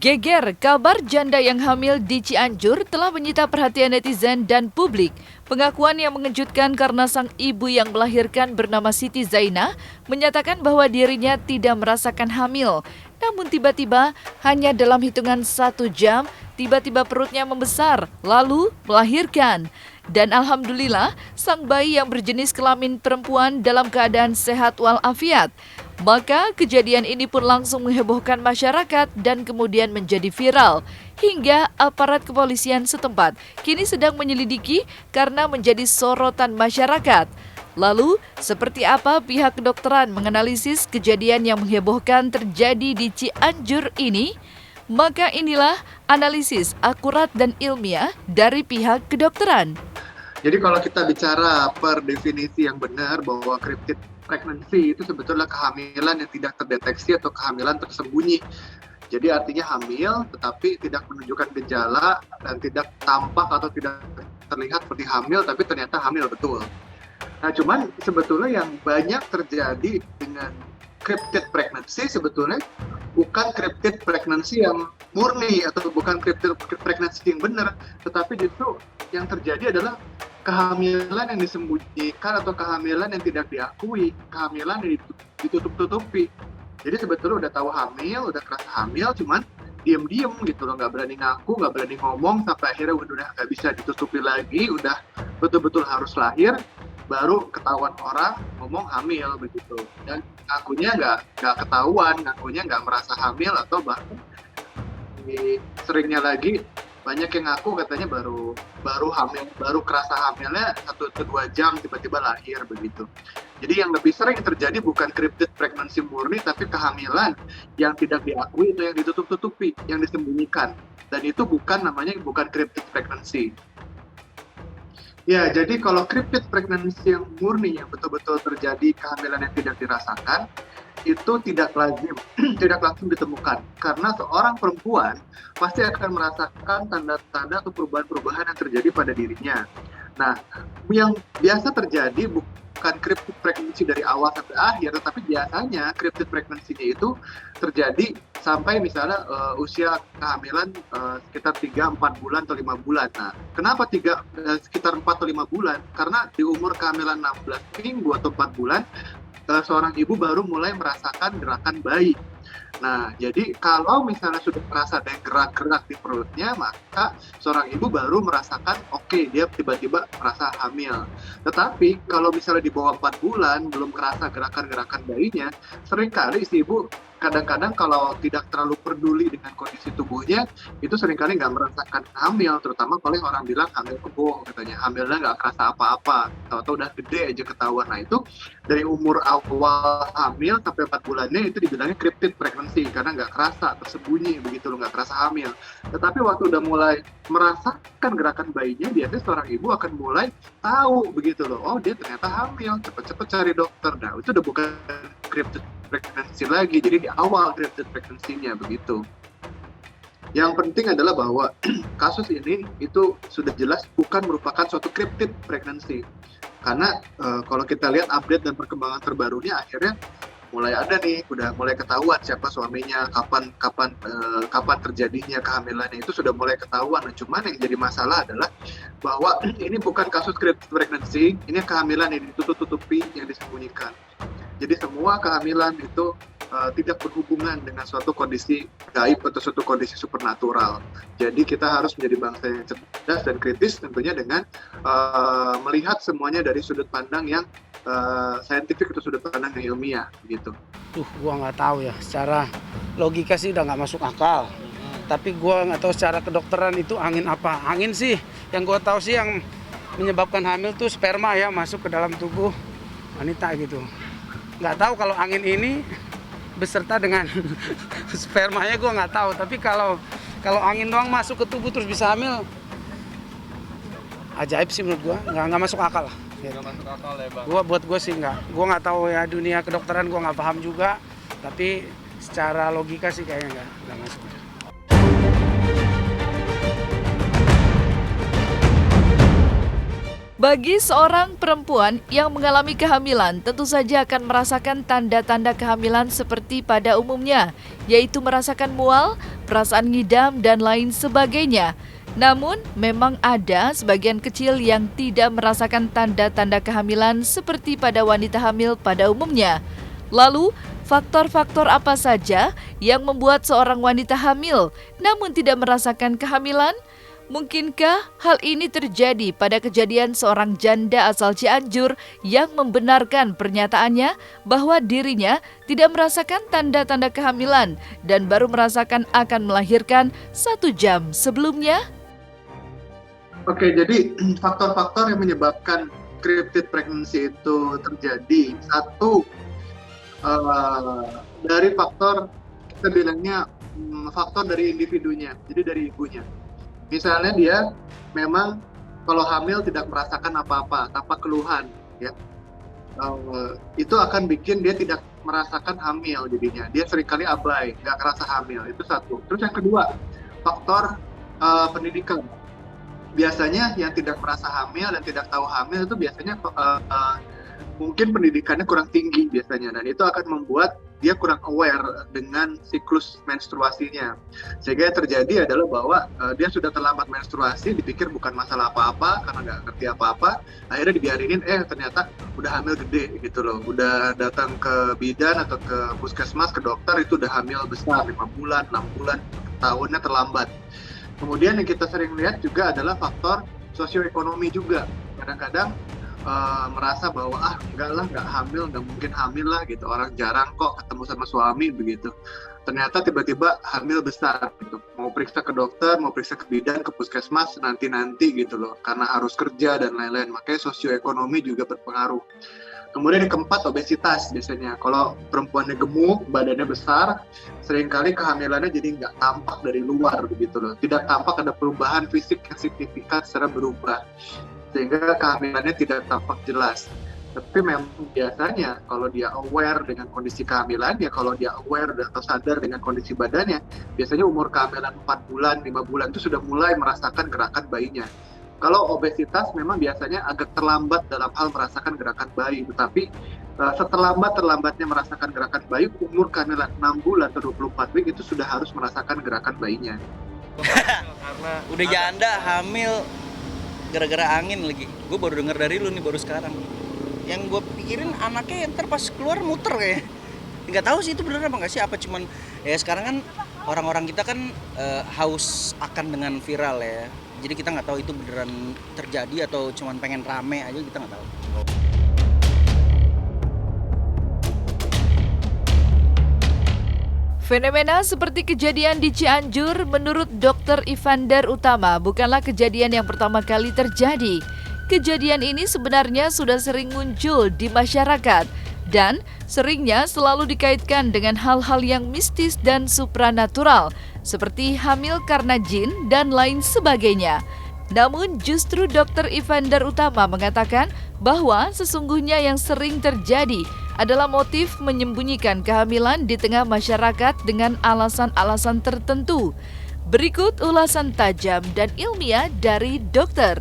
Geger, kabar janda yang hamil di Cianjur telah menyita perhatian netizen dan publik. Pengakuan yang mengejutkan karena sang ibu yang melahirkan bernama Siti Zainah menyatakan bahwa dirinya tidak merasakan hamil. Namun tiba-tiba hanya dalam hitungan 1 jam, tiba-tiba perutnya membesar, lalu melahirkan. Dan alhamdulillah, sang bayi yang berjenis kelamin perempuan dalam keadaan sehat walafiat. Maka kejadian ini pun langsung menghebohkan masyarakat dan kemudian menjadi viral. Hingga aparat kepolisian setempat kini sedang menyelidiki karena menjadi sorotan masyarakat. Lalu, seperti apa pihak kedokteran menganalisis kejadian yang menghebohkan terjadi di Cianjur ini? Maka inilah analisis akurat dan ilmiah dari pihak kedokteran. Jadi kalau kita bicara per definisi yang benar bahwa cryptid pregnancy itu sebetulnya kehamilan yang tidak terdeteksi atau kehamilan tersembunyi. Jadi artinya hamil tetapi tidak menunjukkan gejala dan tidak tampak atau tidak terlihat seperti hamil tapi ternyata hamil betul. Nah cuman sebetulnya yang banyak terjadi dengan cryptid pregnancy sebetulnya bukan cryptid pregnancy yang murni atau bukan cryptid pregnancy yang benar, tetapi justru yang terjadi adalah kehamilan yang disembunyikan atau kehamilan yang tidak diakui, kehamilan yang ditutup-tutupi. Jadi sebetulnya udah tahu hamil, udah kerasa hamil, cuman diem-diem gitu loh, nggak berani ngaku, nggak berani ngomong, sampai akhirnya udah nggak bisa ditutupi lagi, udah betul-betul harus lahir, baru ketahuan orang ngomong hamil begitu. Dan ngakunya nggak ketahuan, ngakunya nggak merasa hamil atau bahkan seringnya lagi banyak yang ngaku katanya baru hamil, baru kerasa hamilnya 1-2 jam tiba-tiba lahir begitu. Jadi yang lebih sering terjadi bukan cryptid pregnancy murni tapi kehamilan yang tidak diakui atau yang ditutup-tutupi, yang disembunyikan. Dan itu bukan cryptid pregnancy. Ya, jadi kalau cryptid pregnancy yang murni yang betul-betul terjadi kehamilan yang tidak dirasakan itu tidak langsung ditemukan karena seorang perempuan pasti akan merasakan tanda-tanda atau perubahan-perubahan yang terjadi pada dirinya. Nah, yang biasa terjadi bukan cryptid pregnancy dari awal sampai akhir, tetapi biasanya cryptid pregnancy-nya itu terjadi sampai misalnya usia kehamilan sekitar 3-4 bulan atau 5 bulan. Nah, kenapa sekitar 4 atau 5 bulan? Karena di umur kehamilan 16 minggu atau 4 bulan seorang ibu baru mulai merasakan gerakan bayi. Nah, jadi kalau misalnya sudah merasa ada gerak-gerak di perutnya, maka seorang ibu baru merasakan oke, dia tiba-tiba merasa hamil. Tetapi kalau misalnya di bawah 4 bulan belum kerasa gerakan-gerakan bayinya, seringkali si ibu kadang-kadang kalau tidak terlalu peduli dengan kondisi tubuhnya, itu seringkali nggak merasakan hamil, terutama kalau orang bilang hamil kebo, katanya hamilnya nggak kerasa apa-apa, atau udah gede aja ketahuan. Nah itu dari umur awal hamil sampai 4 bulannya itu dibilangnya cryptid pregnancy, karena nggak kerasa, tersembunyi begitu loh, nggak kerasa hamil. Tetapi waktu udah mulai merasakan gerakan bayinya, biasanya seorang ibu akan mulai tahu begitu loh, oh dia ternyata hamil, cepet-cepet cari dokter. Nah itu udah bukan cryptid pregnancy lagi, jadi di awal cryptid pregnancy-nya begitu. Yang penting adalah bahwa kasus ini itu sudah jelas bukan merupakan suatu cryptid pregnancy. Karena kalau kita lihat update dan perkembangan terbarunya akhirnya mulai ada nih, udah mulai ketahuan siapa suaminya, kapan terjadinya kehamilannya, itu sudah mulai ketahuan. Nah, cuman yang jadi masalah adalah bahwa ini bukan kasus cryptid pregnancy, ini kehamilan yang ditutup-tutupi, yang disembunyikan. Jadi semua kehamilan itu tidak berhubungan dengan suatu kondisi gaib atau suatu kondisi supernatural. Jadi kita harus menjadi bangsa yang cerdas dan kritis tentunya dengan melihat semuanya dari sudut pandang yang saintifik atau sudut pandang yang ilmiah gitu. Gua nggak tahu ya, secara logika sih udah nggak masuk akal. Tapi gua nggak tahu secara kedokteran itu angin apa. Angin sih, yang gua tahu sih yang menyebabkan hamil tuh sperma ya masuk ke dalam tubuh wanita gitu. Nggak tahu kalau angin ini beserta dengan spermanya gue nggak tahu. Tapi kalau angin doang masuk ke tubuh terus bisa hamil, ajaib sih menurut gue, nggak masuk akal lah. Nggak masuk akal ya bang. Buat gue sih nggak. Gue nggak tahu ya, dunia kedokteran gue nggak paham juga. Tapi secara logika sih kayaknya nggak masuk. Bagi seorang perempuan yang mengalami kehamilan, tentu saja akan merasakan tanda-tanda kehamilan seperti pada umumnya, yaitu merasakan mual, perasaan ngidam, dan lain sebagainya. Namun, memang ada sebagian kecil yang tidak merasakan tanda-tanda kehamilan seperti pada wanita hamil pada umumnya. Lalu, faktor-faktor apa saja yang membuat seorang wanita hamil namun tidak merasakan kehamilan? Mungkinkah hal ini terjadi pada kejadian seorang janda asal Cianjur yang membenarkan pernyataannya bahwa dirinya tidak merasakan tanda-tanda kehamilan dan baru merasakan akan melahirkan 1 jam sebelumnya? Oke, jadi faktor-faktor yang menyebabkan cryptid pregnancy itu terjadi, satu dari faktor, kita bilangnya faktor dari individunya, jadi dari ibunya. Misalnya dia memang kalau hamil tidak merasakan apa-apa, tanpa keluhan, ya, itu akan bikin dia tidak merasakan hamil jadinya. Dia seringkali abai, nggak kerasa hamil, itu satu. Terus yang kedua, faktor pendidikan. Biasanya yang tidak merasa hamil dan tidak tahu hamil itu biasanya mungkin pendidikannya kurang tinggi biasanya, dan itu akan membuat dia kurang aware dengan siklus menstruasinya, sehingga yang terjadi adalah bahwa dia sudah terlambat menstruasi, dipikir bukan masalah apa-apa karena nggak ngerti apa-apa, akhirnya dibiarinin, ternyata udah hamil gede gitu loh, udah datang ke bidan atau ke puskesmas, ke dokter, itu udah hamil besar, 5 bulan, 6 bulan, tahunnya terlambat. Kemudian yang kita sering lihat juga adalah faktor sosioekonomi juga. Kadang-kadang merasa bahwa nggak hamil, nggak mungkin hamil lah gitu, orang jarang kok ketemu sama suami begitu. Ternyata tiba-tiba hamil besar gitu, mau periksa ke dokter, mau periksa ke bidan, ke puskesmas nanti gitu loh, karena harus kerja dan lain-lain. Makanya sosioekonomi juga berpengaruh. Kemudian yang keempat, obesitas biasanya. Kalau perempuannya gemuk, badannya besar, seringkali kehamilannya jadi nggak tampak dari luar begitu loh. Tidak tampak ada perubahan fisik yang signifikan secara berubah, sehingga kehamilannya tidak tampak jelas. Tapi memang biasanya kalau dia aware dengan kondisi kehamilannya, kalau dia aware atau sadar dengan kondisi badannya, biasanya umur kehamilan 4 bulan, 5 bulan itu sudah mulai merasakan gerakan bayinya. Kalau obesitas memang biasanya agak terlambat dalam hal merasakan gerakan bayi, tetapi seterlambat-terlambatnya merasakan gerakan bayi, umur kehamilan 6 bulan atau 24 week itu sudah harus merasakan gerakan bayinya. Karena udah janda hamil gara-gara angin lagi. Gue baru denger dari lu nih baru sekarang. Yang gue pikirin anaknya ntar pas keluar muter kayak. Nggak tahu sih itu bener apa nggak sih, apa cuman ya sekarang kan orang-orang kita kan haus akan dengan viral ya. Jadi kita nggak tahu itu beneran terjadi atau cuman pengen rame aja, kita nggak tahu. Fenomena seperti kejadian di Cianjur menurut Dr. Evander Utama bukanlah kejadian yang pertama kali terjadi. Kejadian ini sebenarnya sudah sering muncul di masyarakat dan seringnya selalu dikaitkan dengan hal-hal yang mistis dan supranatural seperti hamil karena jin dan lain sebagainya. Namun justru Dr. Evander Utama mengatakan bahwa sesungguhnya yang sering terjadi adalah motif menyembunyikan kehamilan di tengah masyarakat dengan alasan-alasan tertentu. Berikut ulasan tajam dan ilmiah dari dokter.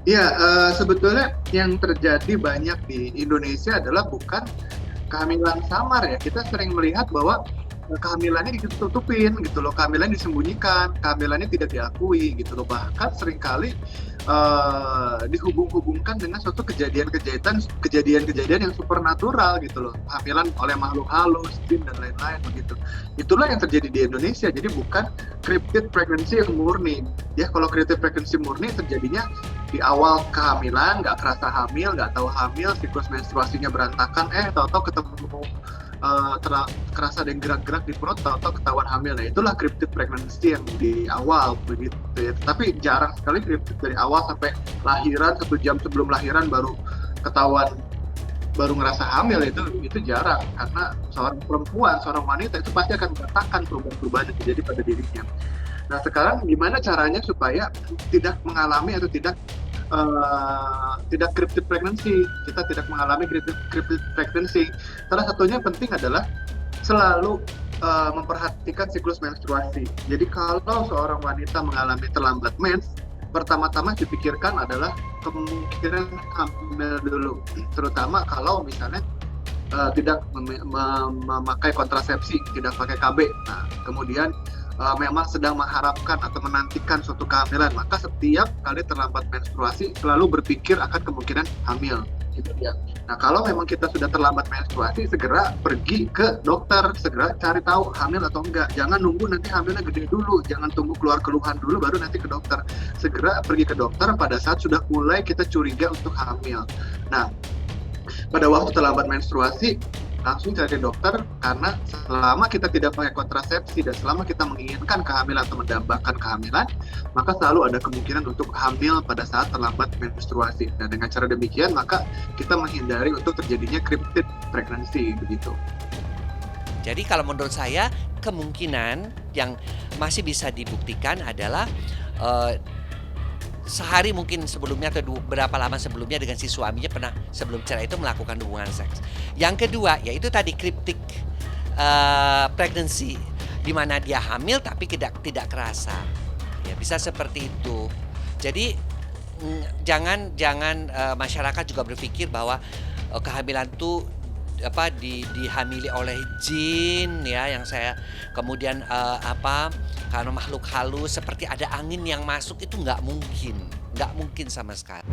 Ya, sebetulnya yang terjadi banyak di Indonesia adalah bukan kehamilan samar ya. Kita sering melihat bahwa kehamilannya ditutupin gitu loh, kehamilan disembunyikan, kehamilannya tidak diakui gitu loh. Bahkan seringkali dihubung-hubungkan dengan suatu kejadian-kejadian yang supernatural gitu loh, kehamilan oleh makhluk halus, jin dan lain-lain begitu. Itulah yang terjadi di Indonesia. Jadi bukan cryptid pregnancy yang murni. Ya, kalau cryptid pregnancy murni terjadinya di awal kehamilan, nggak kerasa hamil, nggak tahu hamil, siklus menstruasinya berantakan, tahu-tahu ketemu kerasa ada yang gerak-gerak di perut, atau ketahuan hamil. Nah, itulah cryptid pregnancy yang di awal begitu ya. Tapi jarang sekali cryptid dari awal sampai lahiran, 1 jam sebelum lahiran baru ketahuan, baru ngerasa hamil. Itu jarang, karena seorang perempuan, seorang wanita itu pasti akan merasakan perubahan-perubahan yang terjadi pada dirinya. Nah, sekarang gimana caranya supaya tidak mengalami atau tidak cryptid pregnancy, kita tidak mengalami cryptid pregnancy? Salah satunya penting adalah selalu memperhatikan siklus menstruasi. Jadi kalau seorang wanita mengalami terlambat mens, pertama-tama dipikirkan adalah kemungkinan hamil dulu, terutama kalau misalnya tidak memakai kontrasepsi, tidak pakai KB. Nah, kemudian memang sedang mengharapkan atau menantikan suatu kehamilan, maka setiap kali terlambat menstruasi selalu berpikir akan kemungkinan hamil. Gitu ya. Nah, kalau memang kita sudah terlambat menstruasi, segera pergi ke dokter, segera cari tahu hamil atau enggak. Jangan nunggu nanti hamilnya gede dulu, jangan tunggu keluar keluhan dulu baru nanti ke dokter. Segera pergi ke dokter pada saat sudah mulai kita curiga untuk hamil. Nah, pada waktu terlambat menstruasi, langsung cari dokter, karena selama kita tidak pakai kontrasepsi dan selama kita menginginkan kehamilan atau mendambakan kehamilan, maka selalu ada kemungkinan untuk hamil pada saat terlambat menstruasi. Dan dengan cara demikian, maka kita menghindari untuk terjadinya cryptid pregnancy begitu. Jadi kalau menurut saya kemungkinan yang masih bisa dibuktikan adalah sehari mungkin sebelumnya atau berapa lama sebelumnya dengan si suaminya pernah sebelum cerai itu melakukan hubungan seks. Yang kedua yaitu tadi cryptic pregnancy, di mana dia hamil tapi tidak kerasa. Ya bisa seperti itu. Jadi jangan masyarakat juga berpikir bahwa kehamilan itu dihamili oleh jin ya, yang saya kemudian karena makhluk halus seperti ada angin yang masuk, itu nggak mungkin sama sekali.